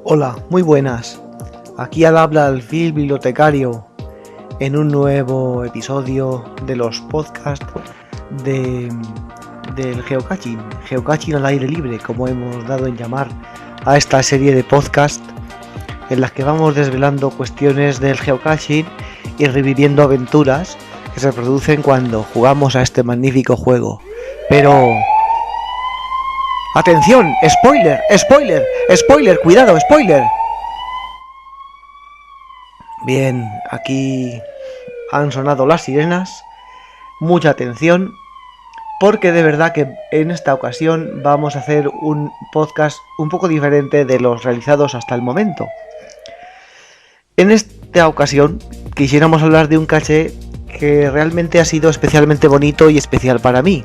Hola, muy buenas. Aquí al habla el Phil Bibliotecario en un nuevo episodio de los podcasts del Geocaching al aire libre, como hemos dado en llamar a esta serie de podcasts en las que vamos desvelando cuestiones del geocaching y reviviendo aventuras que se producen cuando jugamos a este magnífico juego. Pero... ¡atención! ¡Spoiler! ¡Spoiler! ¡Spoiler! ¡Cuidado! ¡Spoiler! Bien, aquí han sonado las sirenas. Mucha atención, porque de verdad que en esta ocasión vamos a hacer un podcast un poco diferente de los realizados hasta el momento. En esta ocasión quisiéramos hablar de un caché que realmente ha sido especialmente bonito y especial para mí.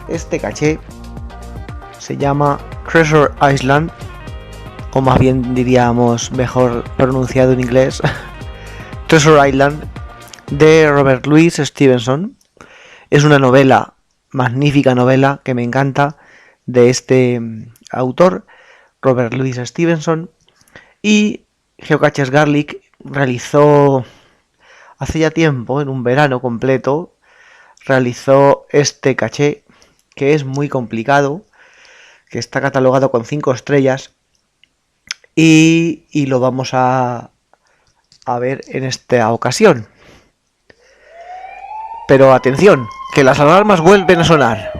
Este caché se llama Treasure Island, o más bien diríamos mejor pronunciado en inglés, Treasure Island, de Robert Louis Stevenson. Es una novela, magnífica novela, que me encanta, de este autor, Robert Louis Stevenson. Y Geocaches Garlic realizó hace ya tiempo, en un verano completo, realizó este caché, que es muy complicado, que está catalogado con 5 estrellas, y lo vamos a ver en esta ocasión. Pero atención, que las alarmas vuelven a sonar.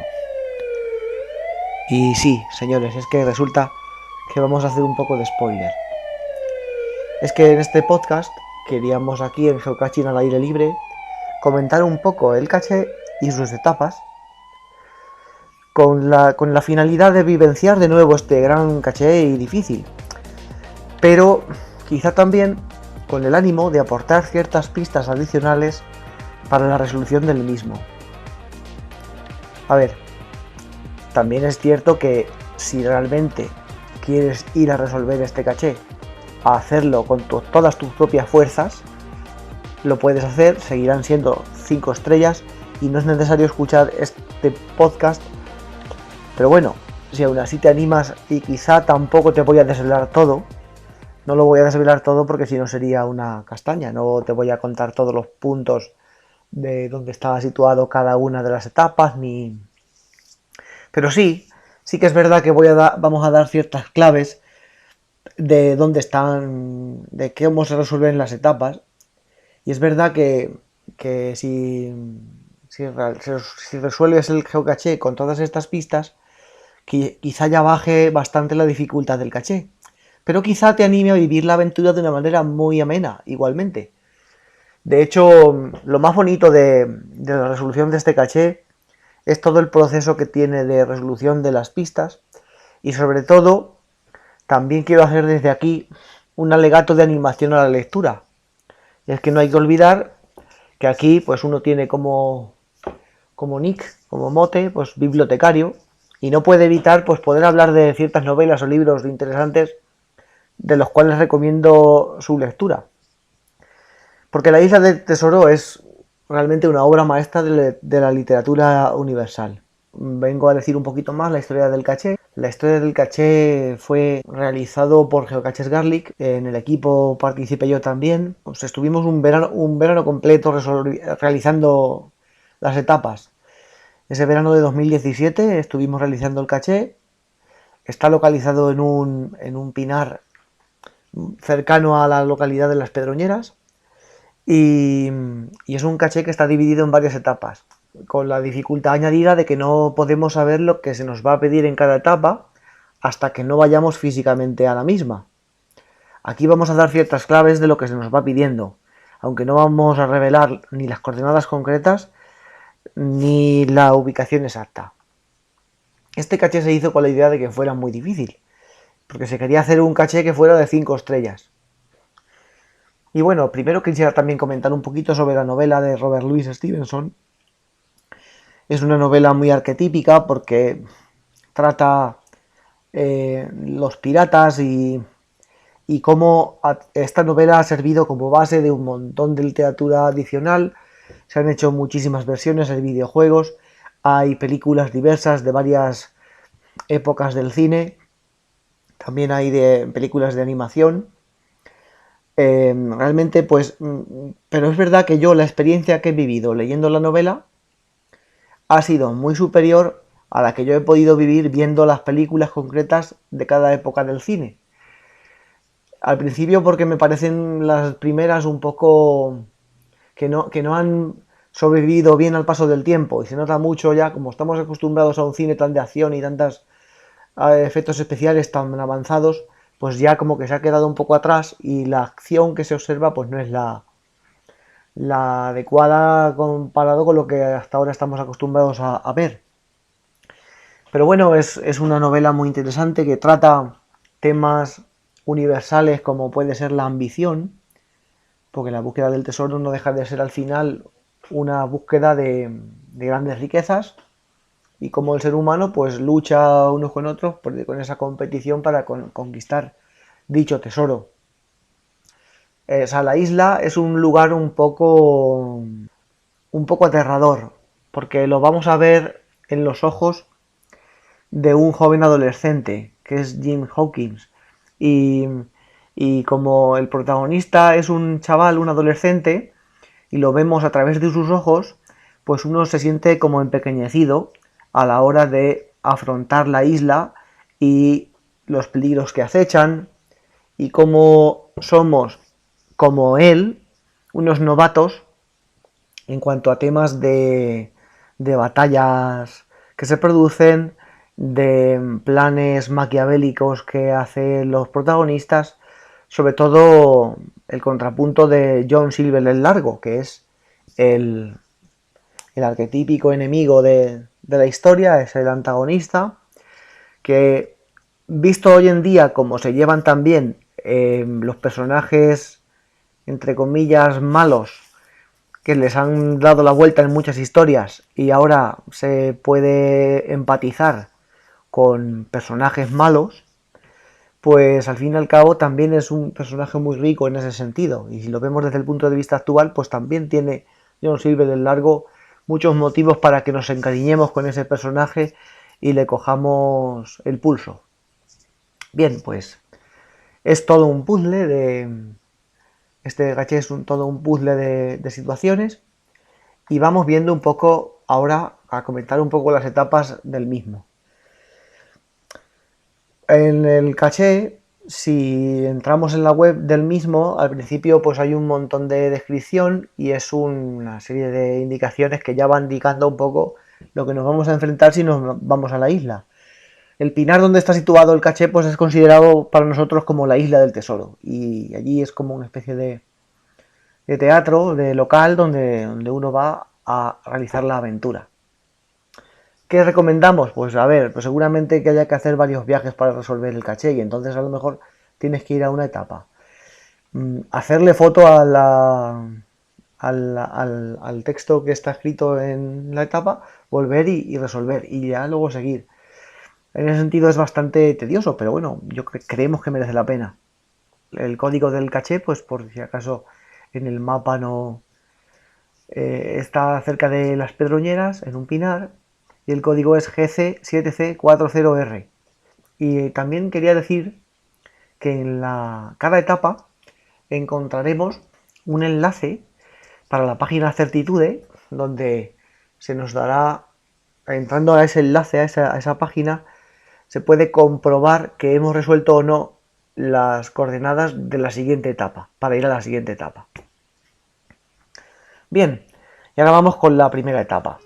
Y sí, señores, es que resulta que vamos a hacer un poco de spoiler. Es que en este podcast queríamos aquí en Geocaching al aire libre comentar un poco el caché y sus etapas con la finalidad de vivenciar de nuevo este gran caché y difícil, pero quizá también con el ánimo de aportar ciertas pistas adicionales para la resolución del mismo. A ver, también es cierto que si realmente quieres ir a resolver este caché, a hacerlo con todas tus propias fuerzas, lo puedes hacer, seguirán siendo 5 estrellas y no es necesario escuchar este podcast. Pero bueno, si aún así te animas, y quizá tampoco te voy a desvelar todo, no lo voy a desvelar todo porque si no sería una castaña, no te voy a contar todos los puntos de dónde estaba situado cada una de las etapas, ni... Pero sí que es verdad que vamos a dar ciertas claves de dónde están, de cómo se resuelven las etapas. Y es verdad que si resuelves el geocaché con todas estas pistas, quizá ya baje bastante la dificultad del caché, pero quizá te anime a vivir la aventura de una manera muy amena, igualmente. De hecho, lo más bonito de la resolución de este caché es todo el proceso que tiene de resolución de las pistas, y sobre todo, también quiero hacer desde aquí un alegato de animación a la lectura. Y es que no hay que olvidar que aquí pues uno tiene como nick, como mote, pues bibliotecario, y no puede evitar pues poder hablar de ciertas novelas o libros interesantes de los cuales recomiendo su lectura. Porque La Isla del Tesoro es realmente una obra maestra de la literatura universal. Vengo a decir un poquito más la historia del caché. La historia del caché fue realizado por Geocaches Garlic. En el equipo participé yo también. Pues estuvimos un verano completo realizando las etapas. Ese verano de 2017 estuvimos realizando el caché. Está localizado en un pinar cercano a la localidad de Las Pedroñeras. Y es un caché que está dividido en varias etapas, con la dificultad añadida de que no podemos saber lo que se nos va a pedir en cada etapa hasta que no vayamos físicamente a la misma. Aquí vamos a dar ciertas claves de lo que se nos va pidiendo, aunque no vamos a revelar ni las coordenadas concretas ni la ubicación exacta. Este caché se hizo con la idea de que fuera muy difícil, porque se quería hacer un caché que fuera de 5 estrellas. Y bueno, primero quisiera también comentar un poquito sobre la novela de Robert Louis Stevenson. Es una novela muy arquetípica porque trata los piratas y cómo esta novela ha servido como base de un montón de literatura adicional. Se han hecho muchísimas versiones en videojuegos, hay películas diversas de varias épocas del cine, también hay de películas de animación. Realmente, pues, pero es verdad que yo la experiencia que he vivido leyendo la novela ha sido muy superior a la que yo he podido vivir viendo las películas concretas de cada época del cine. Al principio porque me parecen las primeras un poco que no han sobrevivido bien al paso del tiempo y se nota mucho ya, como estamos acostumbrados a un cine tan de acción y tantos efectos especiales tan avanzados, pues ya como que se ha quedado un poco atrás y la acción que se observa pues no es la adecuada comparado con lo que hasta ahora estamos acostumbrados a ver. Pero bueno, es una novela muy interesante que trata temas universales como puede ser la ambición, porque la búsqueda del tesoro no deja de ser al final una búsqueda de grandes riquezas y como el ser humano pues lucha unos con otros con esa competición para conquistar dicho tesoro. O sea, la isla es un lugar un poco aterrador, porque lo vamos a ver en los ojos de un joven adolescente, que es Jim Hawkins. Y, y como el protagonista es un chaval, un adolescente, y lo vemos a través de sus ojos, pues uno se siente como empequeñecido a la hora de afrontar la isla y los peligros que acechan y cómo somos, como él, unos novatos en cuanto a temas de batallas que se producen, de planes maquiavélicos que hacen los protagonistas, sobre todo el contrapunto de John Silver el Largo, que es el, el arquetípico enemigo de la historia, es el antagonista, que visto hoy en día como se llevan también los personajes, entre comillas, malos, que les han dado la vuelta en muchas historias y ahora se puede empatizar con personajes malos, pues al fin y al cabo también es un personaje muy rico en ese sentido. Y si lo vemos desde el punto de vista actual, pues también tiene John Silver el Largo muchos motivos para que nos encariñemos con ese personaje y le cojamos el pulso. Bien, pues es todo un puzzle de... Este gaché es todo un puzzle de situaciones y vamos viendo un poco ahora a comentar un poco las etapas del mismo. En el caché, si entramos en la web del mismo, al principio pues hay un montón de descripción y es una serie de indicaciones que ya van indicando un poco lo que nos vamos a enfrentar si nos vamos a la isla. El pinar donde está situado el caché pues es considerado para nosotros como la isla del tesoro y allí es como una especie de teatro, de local donde uno va a realizar la aventura. ¿Qué recomendamos? Pues a ver, pues seguramente que haya que hacer varios viajes para resolver el caché y entonces a lo mejor tienes que ir a una etapa. Hacerle foto al texto que está escrito en la etapa, volver y resolver y ya luego seguir. En ese sentido es bastante tedioso, pero bueno, creemos que merece la pena. El código del caché, pues por si acaso en el mapa no está cerca de las Pedroñeras, en un pinar, y el código es GC7C40R. Y también quería decir que en cada etapa encontraremos un enlace para la página Certitude, donde se nos dará, entrando a ese enlace, a esa página, se puede comprobar que hemos resuelto o no las coordenadas de la siguiente etapa, para ir a la siguiente etapa. Bien, y ahora vamos con la primera etapa.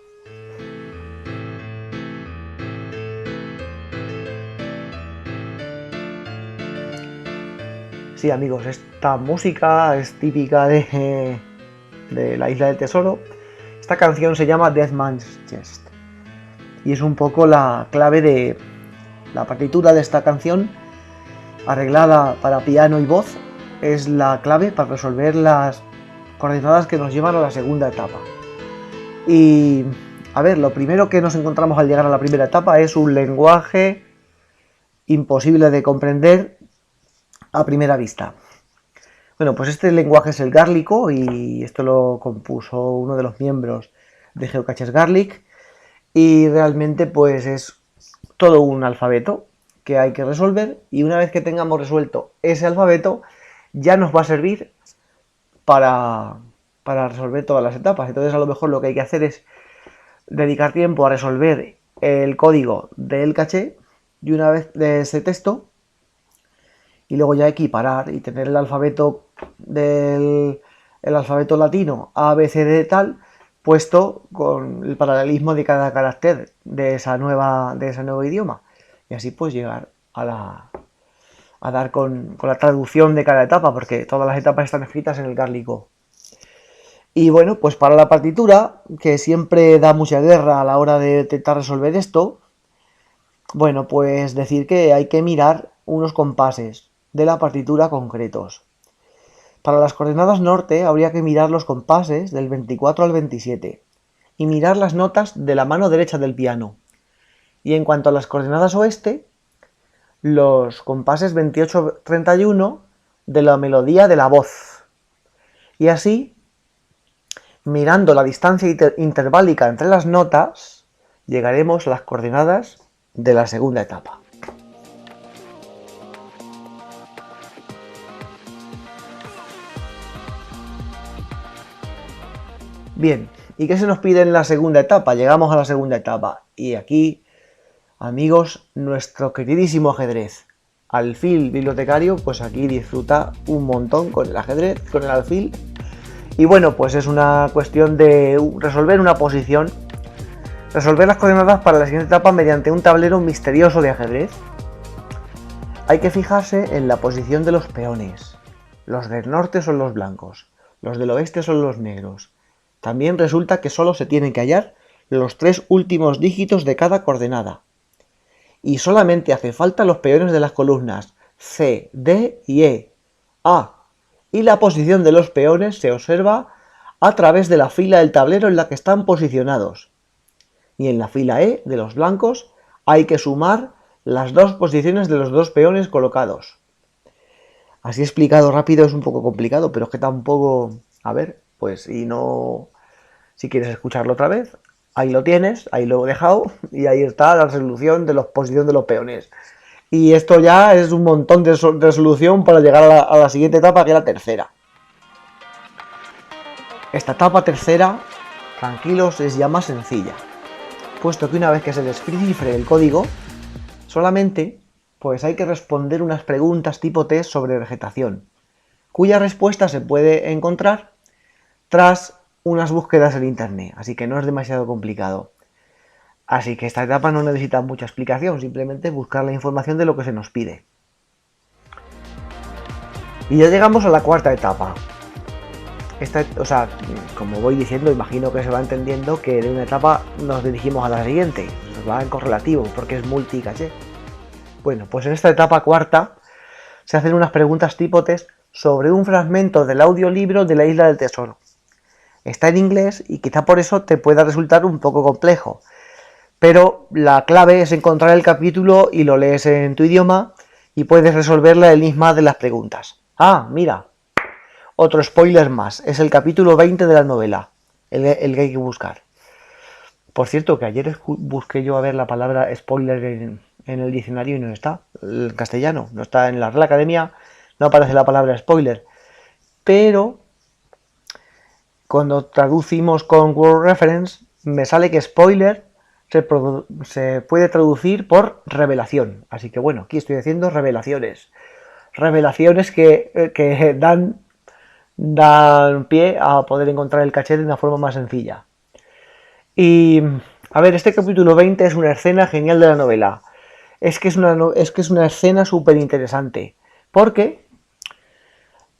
Sí, amigos, esta música es típica de la Isla del Tesoro. Esta canción se llama Dead Man's Chest y es un poco la clave de la partitura de esta canción, arreglada para piano y voz, es la clave para resolver las coordenadas que nos llevan a la segunda etapa. Y a ver, lo primero que nos encontramos al llegar a la primera etapa es un lenguaje imposible de comprender a primera vista. Bueno, pues este lenguaje es el gárlico y esto lo compuso uno de los miembros de Geocaches Garlic y realmente pues es todo un alfabeto que hay que resolver, y una vez que tengamos resuelto ese alfabeto, ya nos va a servir para resolver todas las etapas. Entonces a lo mejor lo que hay que hacer es dedicar tiempo a resolver el código del caché y una vez de ese texto, y luego ya equiparar y tener el alfabeto el alfabeto latino A, B, C, D tal, puesto con el paralelismo de cada carácter de ese nuevo idioma. Y así pues llegar a dar con la traducción de cada etapa, porque todas las etapas están escritas en el Garlic-Go. Y bueno, pues para la partitura, que siempre da mucha guerra a la hora de intentar resolver esto, bueno, pues decir que hay que mirar unos compases de la partitura concretos. Para las coordenadas norte habría que mirar los compases del 24 al 27 y mirar las notas de la mano derecha del piano. Y en cuanto a las coordenadas oeste, los compases 28-31 de la melodía de la voz. Y así, mirando la distancia interválica entre las notas, llegaremos a las coordenadas de la segunda etapa. Bien, ¿y qué se nos pide en la segunda etapa? Llegamos a la segunda etapa y aquí, amigos, nuestro queridísimo ajedrez. Alfil bibliotecario, pues aquí disfruta un montón con el ajedrez, con el alfil. Y bueno, pues es una cuestión de resolver una posición, resolver las coordenadas para la siguiente etapa mediante un tablero misterioso de ajedrez. Hay que fijarse en la posición de los peones. Los del norte son los blancos, los del oeste son los negros. También resulta que solo se tienen que hallar los 3 últimos dígitos de cada coordenada. Y solamente hace falta los peones de las columnas C, D y E, A. Y la posición de los peones se observa a través de la fila del tablero en la que están posicionados. Y en la fila E de los blancos hay que sumar las 2 posiciones de los 2 peones colocados. Así explicado rápido es un poco complicado, pero es que tampoco... A ver, pues y no... Si quieres escucharlo otra vez, ahí lo tienes, ahí lo he dejado, y ahí está la resolución de la posición de los peones. Y esto ya es un montón de resolución para llegar a la siguiente etapa, que es la tercera. Esta etapa tercera, tranquilos, es ya más sencilla, puesto que una vez que se descifre el código, solamente pues hay que responder unas preguntas tipo test sobre vegetación, cuya respuesta se puede encontrar tras unas búsquedas en internet, así que no es demasiado complicado. Así que esta etapa no necesita mucha explicación, simplemente buscar la información de lo que se nos pide. Y ya llegamos a la cuarta etapa. Como voy diciendo, imagino que se va entendiendo que de una etapa nos dirigimos a la siguiente. Nos va en correlativo, porque es multicaché. Bueno, pues en esta etapa cuarta se hacen unas preguntas tipo test sobre un fragmento del audiolibro de la Isla del Tesoro. Está en inglés y quizá por eso te pueda resultar un poco complejo. Pero la clave es encontrar el capítulo y lo lees en tu idioma y puedes resolver el enigma de las preguntas. Ah, mira, otro spoiler más, es el capítulo 20 de la novela, el que hay que buscar. Por cierto, que ayer busqué yo a ver la palabra spoiler en el diccionario y no está, en castellano, no está en la Real Academia, no aparece la palabra spoiler. Pero cuando traducimos con Word Reference, me sale que spoiler se puede traducir por revelación. Así que bueno, aquí estoy haciendo revelaciones. Revelaciones que dan pie a poder encontrar el caché de una forma más sencilla. Y a ver, este capítulo 20 es una escena genial de la novela. Es que es una escena súper interesante. Porque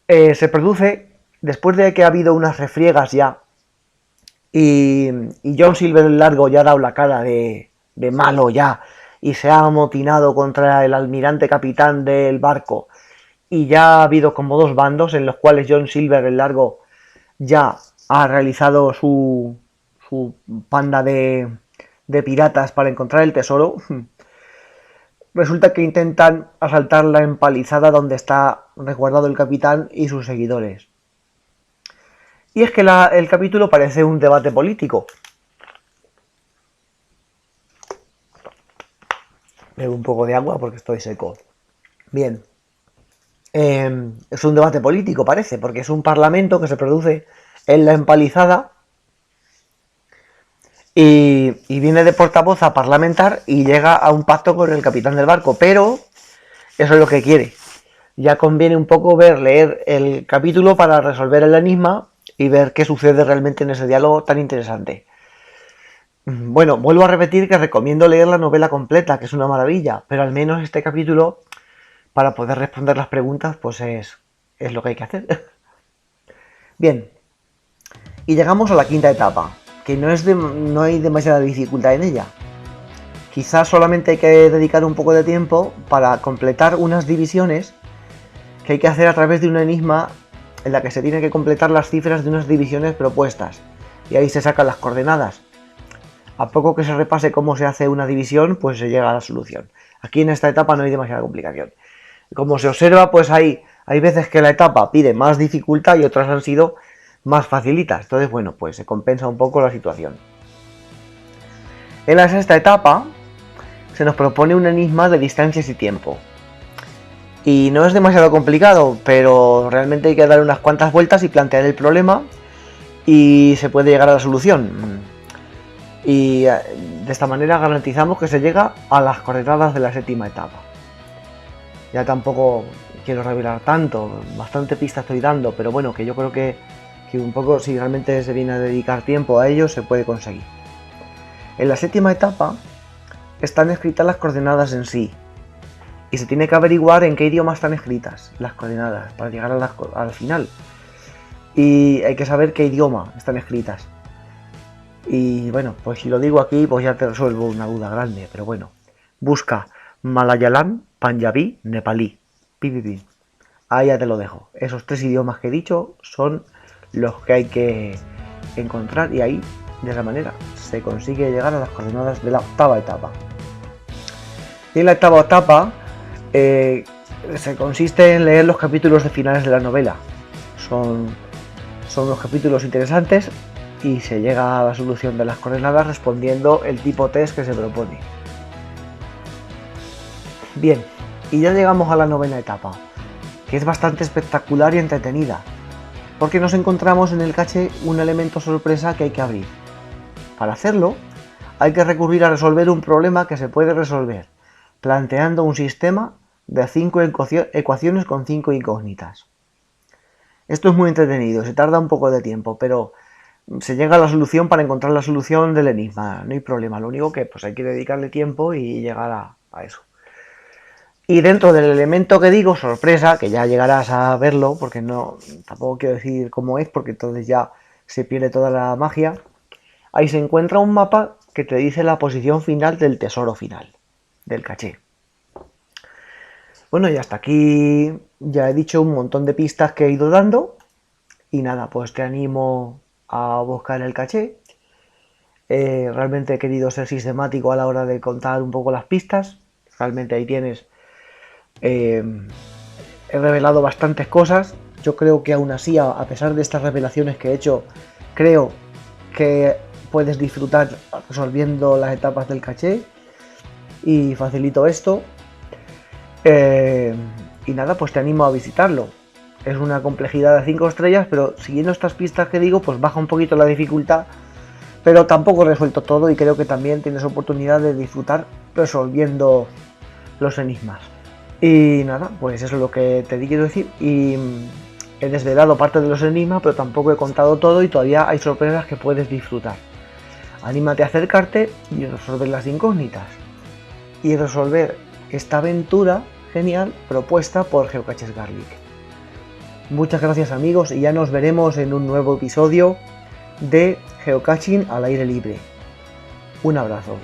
se produce después de que ha habido unas refriegas ya. Y John Silver el Largo ya ha dado la cara de malo ya. Y se ha amotinado contra el almirante capitán del barco. Y ya ha habido como 2 bandos en los cuales John Silver el Largo ya ha realizado su panda de piratas para encontrar el tesoro. Resulta que intentan asaltar la empalizada donde está resguardado el capitán y sus seguidores. Y es que el capítulo parece un debate político. Bebo un poco de agua porque estoy seco. Bien. Es un debate político, parece, porque es un parlamento que se produce en la empalizada y viene de portavoz a parlamentar y llega a un pacto con el capitán del barco, pero eso es lo que quiere. Ya conviene un poco leer el capítulo para resolver el enigma y ver qué sucede realmente en ese diálogo tan interesante. Bueno, vuelvo a repetir que recomiendo leer la novela completa, que es una maravilla, pero al menos este capítulo, para poder responder las preguntas, pues es lo que hay que hacer. Bien, y llegamos a la quinta etapa, que no hay demasiada dificultad en ella. Quizás solamente hay que dedicar un poco de tiempo para completar unas divisiones que hay que hacer a través de un enigma en la que se tiene que completar las cifras de unas divisiones propuestas. Y ahí se sacan las coordenadas. A poco que se repase cómo se hace una división, pues se llega a la solución. Aquí en esta etapa no hay demasiada complicación. Como se observa, pues hay veces que la etapa pide más dificultad y otras han sido más facilitas. Entonces, bueno, pues se compensa un poco la situación. En la sexta etapa se nos propone un enigma de distancias y tiempo. Y no es demasiado complicado, pero realmente hay que dar unas cuantas vueltas y plantear el problema y se puede llegar a la solución. Y de esta manera garantizamos que se llega a las coordenadas de la séptima etapa. Ya tampoco quiero revelar tanto, bastante pista estoy dando, pero bueno, que yo creo que un poco si realmente se viene a dedicar tiempo a ello se puede conseguir. En la séptima etapa están escritas las coordenadas en sí y se tiene que averiguar en qué idioma están escritas las coordenadas para llegar al final, y hay que saber qué idioma están escritas. Y bueno, pues si lo digo aquí, pues ya te resuelvo una duda grande, pero bueno, busca Malayalam, Panjabí, Nepalí. Pi. Ahí ya te lo dejo. Esos 3 idiomas que he dicho son los que hay que encontrar y ahí, de esa manera, se consigue llegar a las coordenadas de la octava etapa. Y en la octava etapa se consiste en leer los capítulos de finales de la novela. Son unos capítulos interesantes y se llega a la solución de las coordenadas respondiendo el tipo test que se propone. Bien, y ya llegamos a la novena etapa, que es bastante espectacular y entretenida, porque nos encontramos en el caché un elemento sorpresa que hay que abrir. Para hacerlo, hay que recurrir a resolver un problema que se puede resolver planteando un sistema de 5 ecuaciones con 5 incógnitas. Esto es muy entretenido, se tarda un poco de tiempo, pero se llega a la solución para encontrar la solución del enigma, no hay problema, lo único que pues hay que dedicarle tiempo y llegar a eso. Y dentro del elemento que digo, sorpresa, que ya llegarás a verlo, porque no, tampoco quiero decir cómo es, porque entonces ya se pierde toda la magia, ahí se encuentra un mapa que te dice la posición final del tesoro final, del caché. Bueno, y hasta aquí ya he dicho un montón de pistas que he ido dando, y nada, pues te animo a buscar el caché. Realmente he querido ser sistemático a la hora de contar un poco las pistas, realmente ahí tienes. He revelado bastantes cosas. Yo creo que aún así, a pesar de estas revelaciones que he hecho, creo que puedes disfrutar resolviendo las etapas del caché y facilito esto. Y nada, pues te animo a visitarlo. Es una complejidad de 5 estrellas, pero siguiendo estas pistas que digo, pues baja un poquito la dificultad, pero tampoco he resuelto todo y creo que también tienes oportunidad de disfrutar resolviendo los enigmas. Y nada, pues eso es lo que te quiero decir. Y he desvelado parte de los enigmas, pero tampoco he contado todo y todavía hay sorpresas que puedes disfrutar. Anímate a acercarte y resolver las incógnitas. Y resolver esta aventura genial propuesta por Geocaches Garlic. Muchas gracias amigos y ya nos veremos en un nuevo episodio de Geocaching al aire libre. Un abrazo.